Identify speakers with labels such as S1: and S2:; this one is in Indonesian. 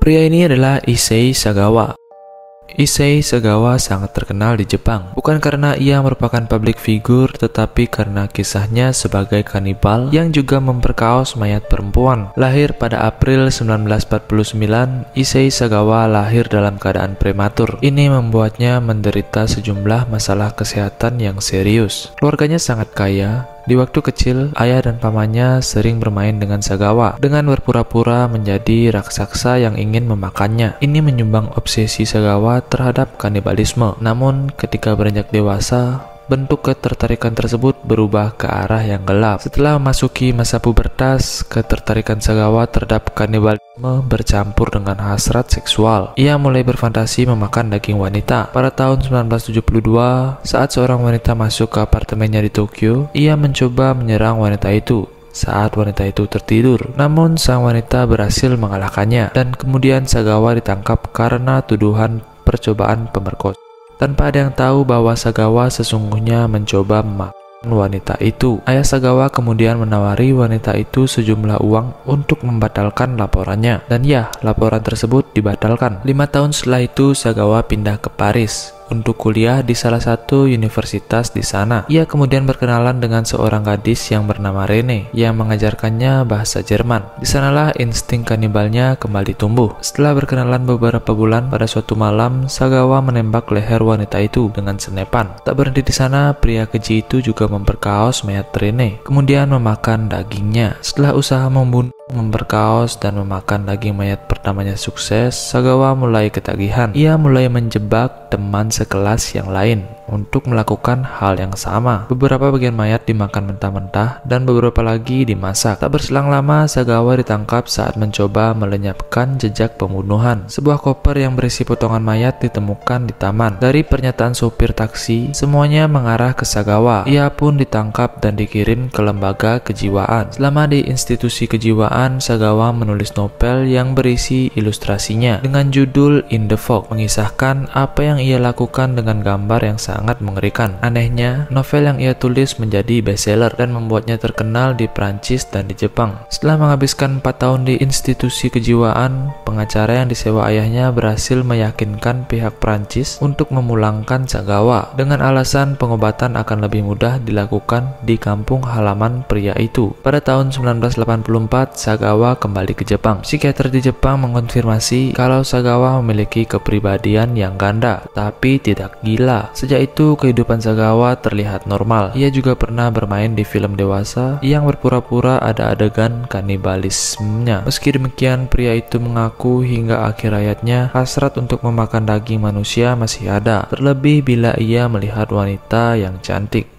S1: Pria ini adalah Issei Sagawa. Issei Sagawa sangat terkenal di Jepang, bukan karena ia merupakan public figure, tetapi karena kisahnya sebagai kanibal yang juga memperkaos mayat perempuan. Lahir pada April 1949, Issei Sagawa lahir dalam keadaan prematur. Ini membuatnya menderita sejumlah masalah kesehatan yang serius. Keluarganya sangat kaya. Di waktu kecil, ayah dan pamannya sering bermain dengan Sagawa dengan berpura-pura menjadi raksasa yang ingin memakannya. Ini menyumbang obsesi Sagawa terhadap kanibalisme. Namun, ketika beranjak dewasa, bentuk ketertarikan tersebut berubah ke arah yang gelap. Setelah memasuki masa pubertas, ketertarikan Sagawa terhadap kanibalisme bercampur dengan hasrat seksual. Ia mulai berfantasi memakan daging wanita. Pada tahun 1972, saat seorang wanita masuk ke apartemennya di Tokyo, ia mencoba menyerang wanita itu. Saat wanita itu tertidur, namun sang wanita berhasil mengalahkannya, dan kemudian Sagawa ditangkap karena tuduhan percobaan pemerkosaan. Tanpa ada yang tahu bahwa Sagawa sesungguhnya mencoba memakan wanita itu. Ayah Sagawa kemudian menawari wanita itu sejumlah uang untuk membatalkan laporannya. Dan ya, laporan tersebut dibatalkan. 5 tahun setelah itu, Sagawa pindah ke Paris untuk kuliah di salah satu universitas di sana. Ia kemudian berkenalan dengan seorang gadis yang bernama Rene yang mengajarkannya bahasa Jerman. Di sanalah insting kanibalnya kembali tumbuh. Setelah berkenalan beberapa bulan, pada suatu malam Sagawa menembak leher wanita itu dengan senapan. Tak berhenti di sana, pria keji itu juga memperkaos mayat Rene, kemudian memakan dagingnya. Setelah usaha membunuh, memperkaos, dan memakan daging mayat pertamanya sukses, Sagawa mulai ketagihan. Ia mulai menjebak teman sekelas yang lain untuk melakukan hal yang sama. Beberapa bagian mayat dimakan mentah-mentah dan beberapa lagi dimasak. Tak berselang lama, Sagawa ditangkap saat mencoba melenyapkan jejak pembunuhan. Sebuah koper yang berisi potongan mayat ditemukan di taman. Dari pernyataan sopir taksi, semuanya mengarah ke Sagawa. Ia pun ditangkap dan dikirim ke lembaga kejiwaan. Selama di institusi kejiwaan, Sagawa menulis novel yang berisi ilustrasinya dengan judul In the Fog, mengisahkan apa yang ia lakukan dengan gambar yang sangat mengerikan. Anehnya, novel yang ia tulis menjadi bestseller dan membuatnya terkenal di Prancis dan di Jepang. Setelah menghabiskan 4 tahun di institusi kejiwaan, pengacara yang disewa ayahnya berhasil meyakinkan pihak Prancis untuk memulangkan Sagawa dengan alasan pengobatan akan lebih mudah dilakukan di kampung halaman pria itu. Pada tahun 1984, Sagawa kembali ke Jepang. Psikiater di Jepang mengonfirmasi kalau Sagawa memiliki kepribadian yang ganda, tapi tidak gila. Sejak itu, kehidupan Sagawa terlihat normal. Ia juga pernah bermain di film dewasa yang berpura-pura ada adegan kanibalismenya. Meski demikian, pria itu mengaku hingga akhir hayatnya hasrat untuk memakan daging manusia masih ada, terlebih bila ia melihat wanita yang cantik.